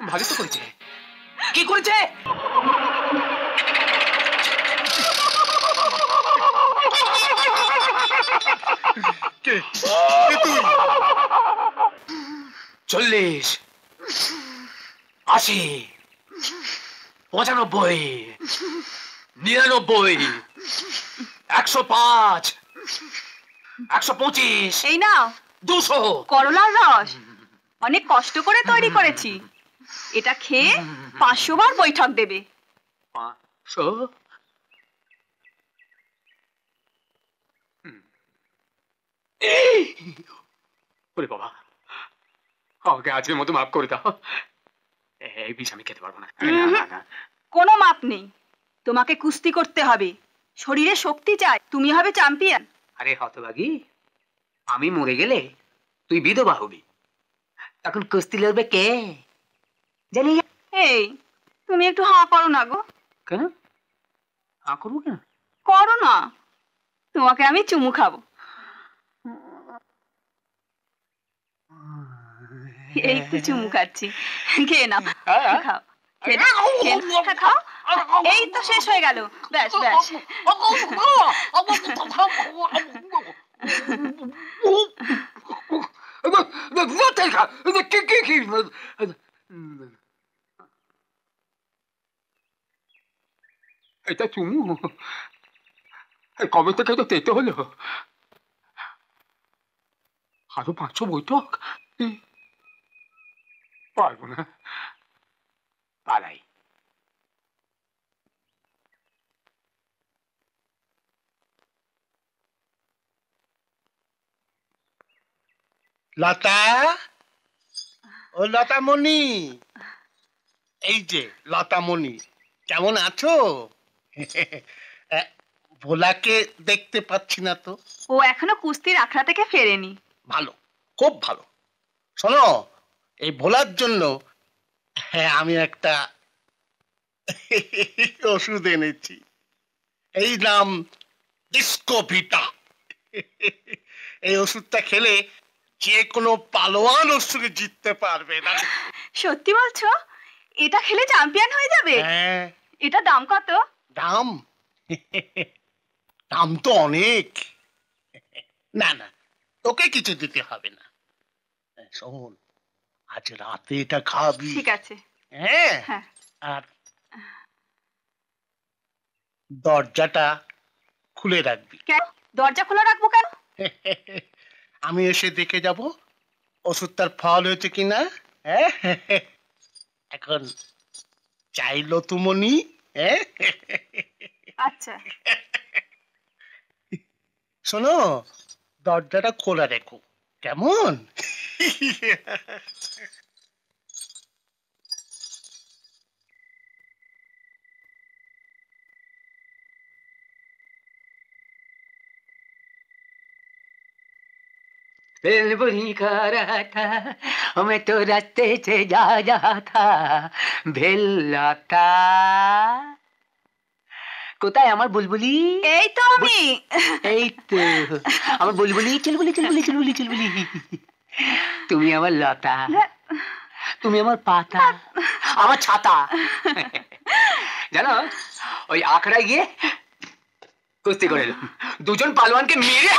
ভালো তো করেছে। কি করেছে? কে তুই? 40, 80, 95, 99, 105, 125। এই নাও 200 করলার রস। অনেক কষ্ট করে তৈরি করেছি। এটা খেয়ে 500 বার বৈঠক দেবে। 500? ওরে বাবা, আমাকে আজকের মতো মাফ করে দাও। এই বিষ আমি খেতে পারবো না। কোনো মাপ নেই। তোমাকে কুস্তি করতে হবে, শরীরে শক্তি চাই, তুমি হবে চ্যাম্পিয়ন। আরে হতভাগী, আমি মরে গেলে তুই বিধবা হবি, তখন কুস্তি লড়বে কে জানি। এই তুমি একটু হাঁ করো না গো। কেন হাঁ করবো কেন? করো না, তোমাকে আমি চুমু খাবো। এই তো চুমু খাচ্ছি, খেয়ে নাও, খাও খাও। এই তো শেষ হয়ে গেল, ব্যাস ব্যাস। এটা চুমু? কবে থেকে তো তেতে হলো। আরো 500 বৈঠক? পারবো না, পালাই। লতা, ও লতামণি, এই যে লতামণি, কেমন আছো? ভোলাকে দেখতে পাচ্ছি না তো। ও এখনো কুস্তির আখড়া থেকে ফেরেনি। ভালো, খুব ভালো। শোনো, এই ভোলার জন্য আমি একটা ওষুধ এনেছি। এই নাম ডিস্কোভিটা। এই ওষুধটা খেলে যে কোনো পালোয়ান ওর সঙ্গে জিততে পারবে না। সত্যি বলছো? এটা খেলে চ্যাম্পিয়ন হয়ে যাবে? হ্যাঁ। এটা দাম কত? দাম? দাম তো অনেক। না না, তোকে কিছু দিতে হবে না। শোন, আজ রাতে এটা খাবি। ঠিক আছে। হ্যাঁ। আর দরজাটা খুলে রাখবি। কেন দরজা খোলা রাখবো কেন? আমি এসে দেখে যাব ওষুধটার ফল হয়েছে কিনা। হ্যাঁ, এখন চাইলো তুমনি। আচ্ছা। শোনো, দরজাটা খোলা রেখো, কেমন? दिल बुरी का रहा था, मैं तो रास्ते से जा रहा था, भेलाता। কোথায় আমার বুলবুলি? এই তো আমি। এই তো আমার বুলবুলি, চুলবুলি চুলবুলি চুলবুলি চুলবুলি। তুমি আমার লতা, তুমি আমার পাতা, আমার ছাতা। জানো, ওই আখড়ায় গিয়ে কুস্তি করে এলাম, দুজন পালোয়ানকে মেরে।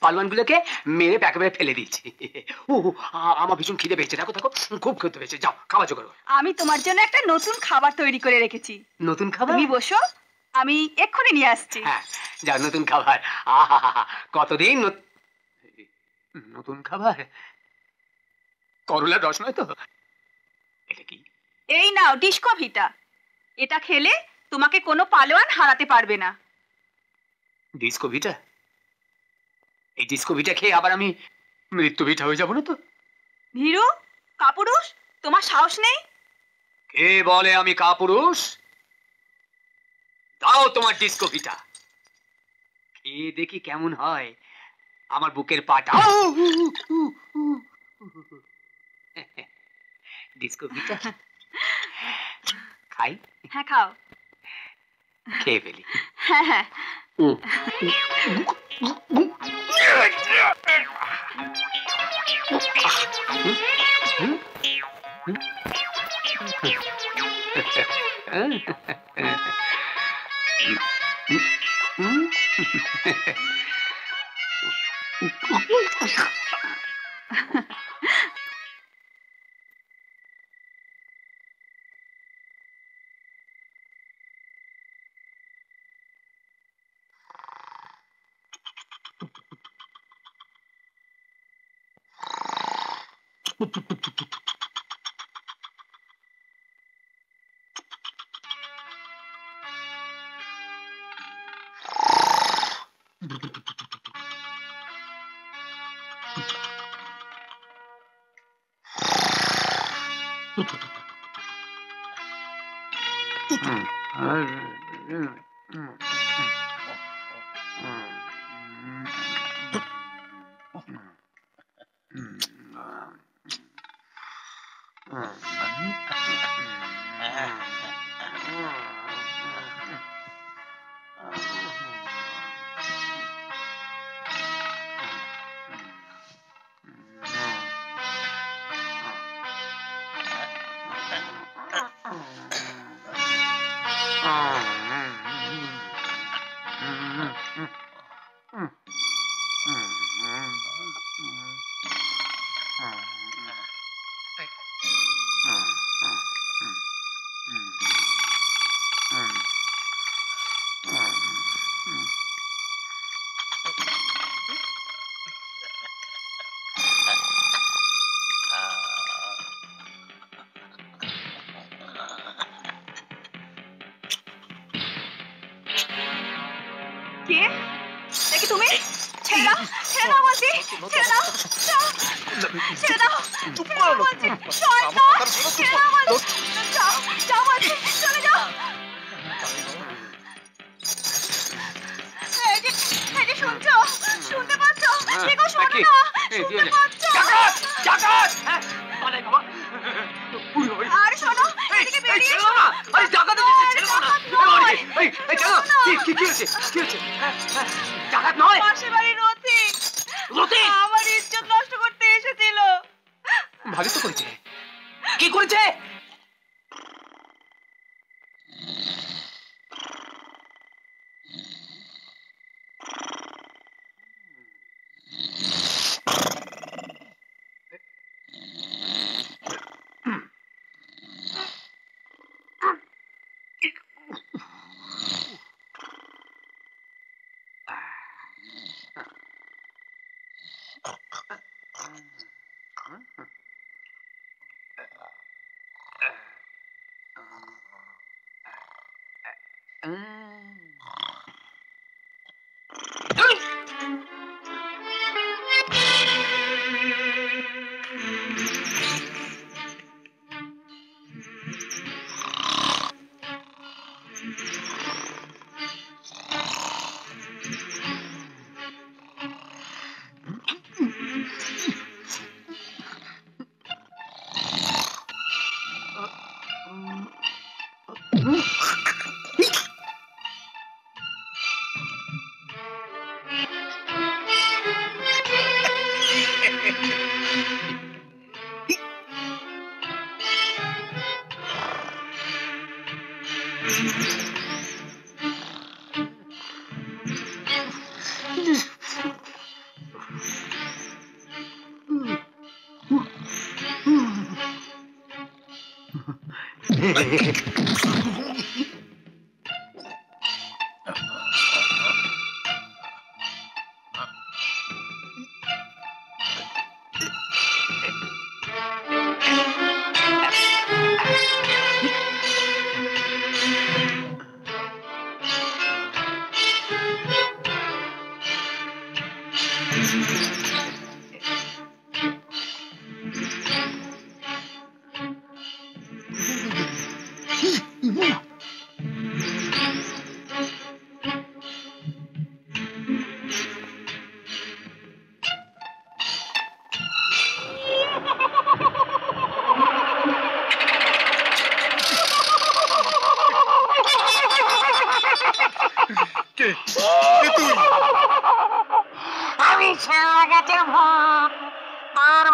পালোয়ানগুলোকে মেরে একেবারে ফেলে দিয়েছি। আমার ভীষণ খিদে পেয়েছে, দেখো দেখো, খুব খেতে পেয়েছে। যাও খাবার জোগাড় করো। আমি তোমার জন্য একটা নতুন খাবার তৈরি করে রেখেছি। নতুন খাবার? তুমি বসো, আমি এক্ষুনি নিয়ে আসছি। হ্যাঁ যাও, নতুন খাবার। কতদিন নতুন খাবার। করলার রস নয় তো? এটা কি? এই নাও ডিস্কোভিটা। এটা খেলে তোমাকে কোনো পালোয়ান হারাতে পারবে না। ডিস্কোভিটা? এই ডিস্কোভিটা খেয়ে আবার আমি মৃত্যু ভিটা হয়ে যাবো না তো? ভীরু, কাপুরুষ, তোমার সাহস নেই? কে বলে আমি কাপুরুষ? দাও তোমার ডিস্কোভিটা, খেয়ে দেখি কেমন হয় আমার বুকের পাটা। ডিস্কোভিটা খাই? হ্যাঁ খাও। খেয়ে ফেলি। হ্যাঁ হ্যাঁ। কে দেখি তুমি ছেড়ে দাও বলছি ছেড়ে দাও ছেড়ে দাও বলছি ছেড়ে দাও বলছি যাও বলছি চলে যাও এই যে শুনছো শুনতে পাচ্ছ দেখো শোনো না শুনতে পাচ্ছ আরে শোনো এদিকে বেরিয়ে এসো না আরে ডাকাত এসেছে ছেড়ে দাও না এই কেন কি হয়েছে ডাকাত নয় পাশের বাড়ির রথি আমার ইজ্জত নষ্ট করতে এসেছিল ভালো তো করেছে কি করেছে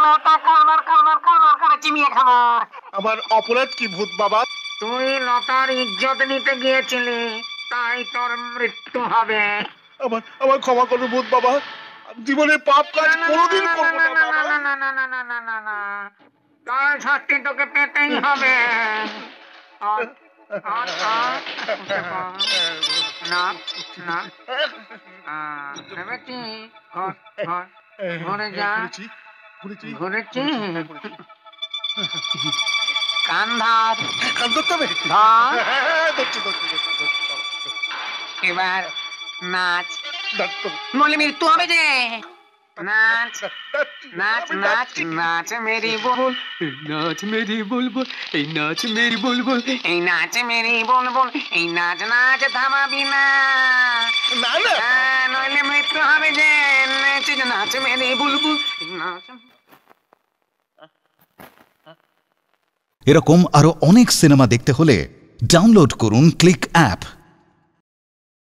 লতা কারবার চিমিয়ে খাবো। আমার অপরাধ কি ভূত বাবা? তুই লতার ইজ্জত নিতে গিয়েছিলি, তাই তোর মৃত্যু হবে। আমার ক্ষমা করো ভূত বাবা, আমি জীবনে পাপ কাজ কোনোদিন করবো না বাবা। তার শাস্তি তোকে পেতেই হবে। না না ভেবেছি, ঘরে যা, ঘুরেছি। কান ধর, কান ধরতে হবে? ধর। ধরছি। এবার নাচ, নইলে মৃত্যু হবে যে। নাচ নাচ নাচ নাচ মেরি বুলবুল, নাচ মেরি বুলবুল, এই নাচ মেরি বুলবুল, এই নাচ মেরি বুলবুল, এই নাচ নাচ থামাবি না। নইলে মৃত্যু হবে যে। নাচ মেরি বুলবুল, নাচ। এরকম আরো অনেক সিনেমা দেখতে হলে ডাউনলোড করুন ক্লিক অ্যাপ।